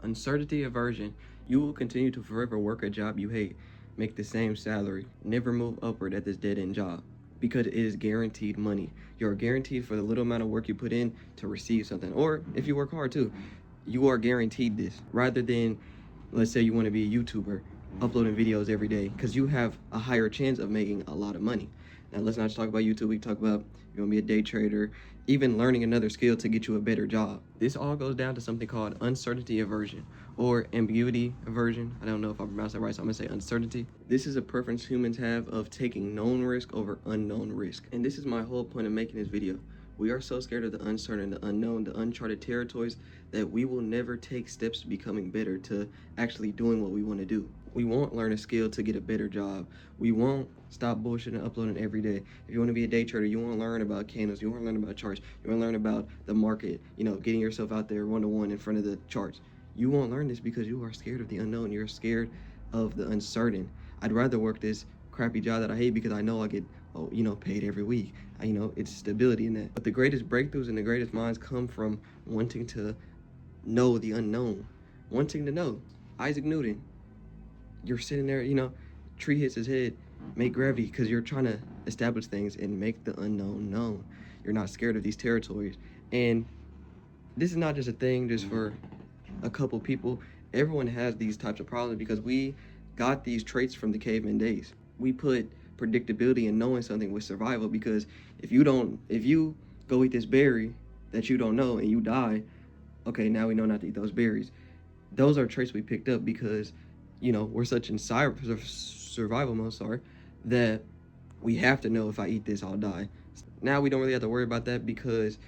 Uncertainty aversion. You will continue to forever work a job you hate, make the same salary, never move upward at this dead-end job because it is guaranteed money. You're guaranteed for the little amount of work you put in to receive something. Or if you work hard too, you are guaranteed this rather than, let's say you want to be a YouTuber uploading videos every day because you have a higher chance of making a lot of money. Now, let's not just talk about YouTube. We talk about you want to be a day trader, even learning another skill to get you a better job. This all goes down to something called uncertainty aversion or ambiguity aversion. I don't know if I pronounced that right, so I'm going to say uncertainty. This is a preference humans have of taking known risk over unknown risk. And this is my whole point of making this video. We are so scared of the uncertain, the unknown, the uncharted territories that we will never take steps to becoming better, to actually doing what we want to do. We won't learn a skill to get a better job. We won't stop bullshitting and uploading every day. If you want to be a day trader, you want to learn about candles, you want to learn about charts, you want to learn about the market, getting yourself out there one-to-one in front of the charts. You won't learn this because you are scared of the unknown. You're scared of the uncertain. I'd rather work this crappy job that I hate because I know I get paid every week. It's stability in that. But the greatest breakthroughs and the greatest minds come from wanting to know the unknown, wanting to know. Isaac Newton, you're sitting there, tree hits his head, make gravity, because you're trying to establish things and make the unknown known. You're not scared of these territories. And this is not just a thing just for a couple people. Everyone has these types of problems because we got these traits from the caveman days. We put predictability in knowing something with survival, because if you go eat this berry that you don't know and you die, okay, now we know not to eat those berries. Those are traits we picked up because we're such in survival mode, that we have to know if I eat this I'll die. Now we don't really have to worry about that because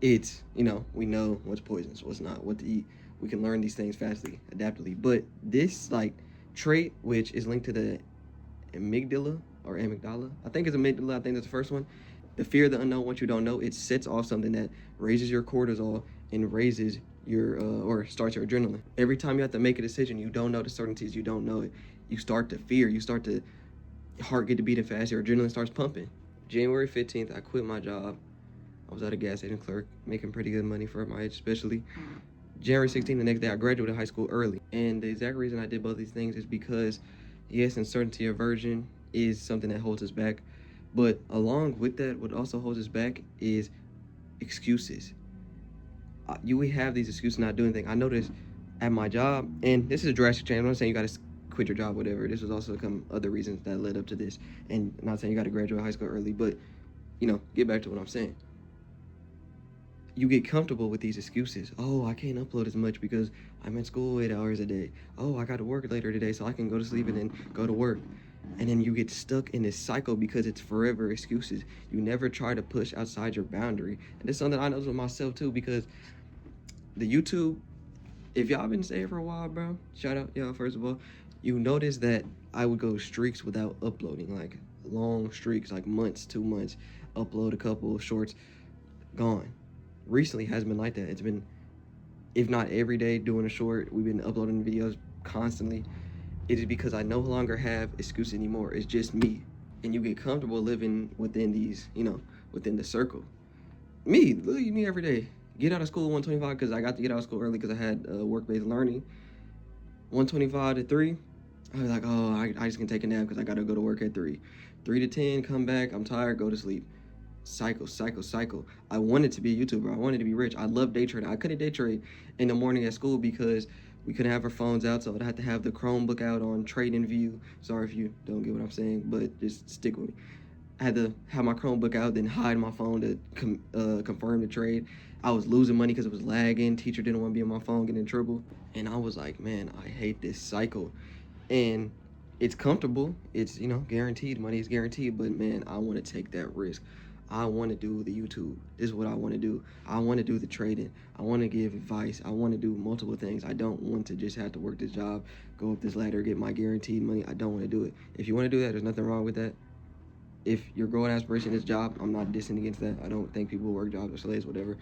it's we know what's poisonous, what's not, what to eat. We can learn these things fastly, adaptively. But this trait, which is linked to the amygdala, I think it's amygdala, I think that's the first one. The fear of the unknown, what you don't know, it sets off something that raises your cortisol and raises your or starts your adrenaline. Every time you have to make a decision, you don't know the certainties, you don't know it, you start to fear, your heart get to beating fast, your adrenaline starts pumping. January 15th, I quit my job. I was at a gas station clerk, making pretty good money for my age, especially. January 16th, the next day, I graduated high school early. And the exact reason I did both these things is because, yes, uncertainty aversion is something that holds us back. But along with that, what also holds us back is excuses. We have these excuses not doing anything. I noticed at my job, and this is a drastic change. I'm not saying you got to quit your job, whatever. This was also some other reasons that led up to this. And I'm not saying you got to graduate high school early, but, get back to what I'm saying. You get comfortable with these excuses. Oh, I can't upload as much because I'm at school 8 hours a day. Oh, I got to work later today so I can go to sleep and then go to work. And then you get stuck in this cycle because it's forever excuses. You never try to push outside your boundary. And it's something I noticed with myself too, because the YouTube, if y'all been saying for a while, bro, shout out y'all first of all, you notice that I would go streaks without uploading, like long streaks, like months, 2 months, upload a couple of shorts, gone. Recently has been like that. It's been, if not every day doing a short, we've been uploading videos constantly. It is because I no longer have excuse anymore. It's just me. And you get comfortable living within these, within the circle. Look at me every day. Get out of school at 1:25 because I got to get out of school early because I had work-based learning. 1:25 to 3, I was like, oh, I just can take a nap because I got to go to work at 3. 3 to 10, come back, I'm tired, go to sleep. Cycle. I wanted to be a YouTuber. I wanted to be rich. I love day trading. I couldn't day trade in the morning at school because we couldn't have our phones out, so I'd have to have the Chromebook out on Trading View. Sorry if you don't get what I'm saying, but just stick with me. I had to have my Chromebook out, then hide my phone to confirm the trade. I was losing money because it was lagging. Teacher didn't want to be on my phone, getting in trouble. And I was like, man, I hate this cycle. And it's comfortable. It's, guaranteed. Money is guaranteed. But, man, I want to take that risk. I want to do the YouTube. This is what I want to do. I want to do the trading. I want to give advice. I want to do multiple things. I don't want to just have to work this job, go up this ladder, get my guaranteed money. I don't want to do it. If you want to do that, there's nothing wrong with that. If your growing aspiration is job, I'm not dissing against that. I don't think people who work jobs are slaves, whatever.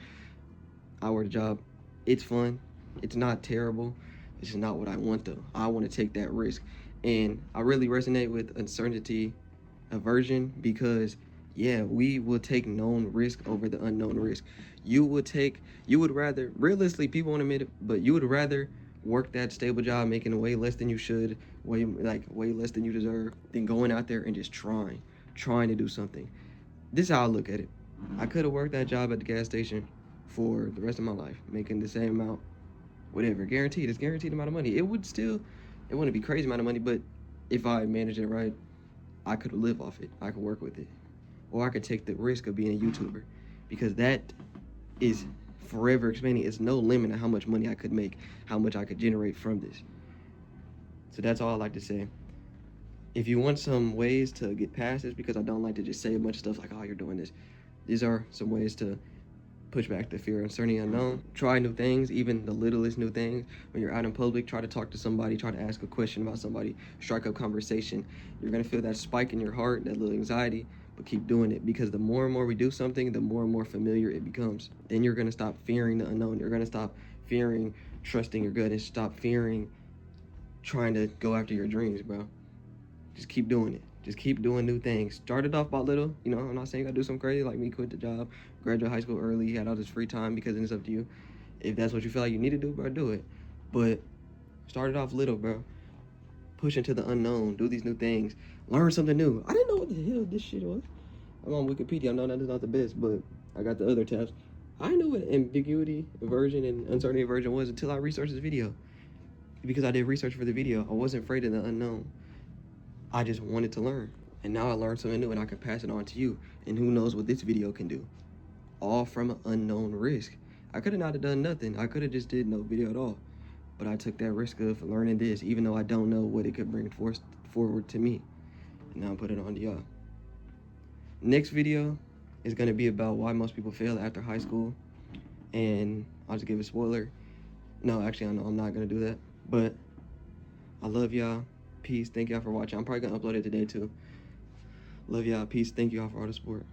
I work a job. It's fun. It's not terrible. It's just not what I want, though. I want to take that risk. And I really resonate with uncertainty aversion because, yeah, we will take known risk over the unknown risk. You would rather, realistically, people won't admit it, but you would rather work that stable job making way less than you should, way less than you deserve, than going out there and just trying to do something. This is how I look at it. I could have worked that job at the gas station for the rest of my life, making the same amount, whatever, guaranteed. It's guaranteed amount of money. It wouldn't be crazy amount of money, but if I managed it right, I could live off it. I could work with it. Or I could take the risk of being a YouTuber, because that is forever expanding. It's no limit on how much money I could make, how much I could generate from this. So that's all I like to say. If you want some ways to get past this, because I don't like to just say a bunch of stuff like, oh, you're doing this. These are some ways to push back the fear, uncertainty, unknown. Try new things, even the littlest new things. When you're out in public, try to talk to somebody, try to ask a question about somebody, strike up conversation. You're gonna feel that spike in your heart, that little anxiety, but keep doing it, because the more and more we do something, the more and more familiar it becomes. Then you're gonna stop fearing the unknown. You're gonna stop fearing trusting your gut, and stop fearing trying to go after your dreams, bro. Just keep doing it. Just keep doing new things. Started off by little, I'm not saying you gotta do something crazy like me, quit the job, graduate high school early, had all this free time, because it's up to you. If that's what you feel like you need to do, bro, do it. But start it off little, bro. Push into the unknown. Do these new things. Learn something new. I didn't know what the hell this shit was. I'm on Wikipedia. I know that is not the best, but I got the other tabs. I didn't know what ambiguity, aversion, and uncertainty aversion was until I researched this video. Because I did research for the video. I wasn't afraid of the unknown. I just wanted to learn. And now I learned something new, and I can pass it on to you. And who knows what this video can do. All from an unknown risk. I could have not have done nothing. I could have just did no video at all. But I took that risk of learning this, even though I don't know what it could bring forward to me. And now I'm putting it on to y'all. Next video is going to be about why most people fail after high school. And I'll just give a spoiler. No, actually, I know I'm not going to do that. But I love y'all. Peace. Thank y'all for watching. I'm probably going to upload it today, too. Love y'all. Peace. Thank y'all for all the support.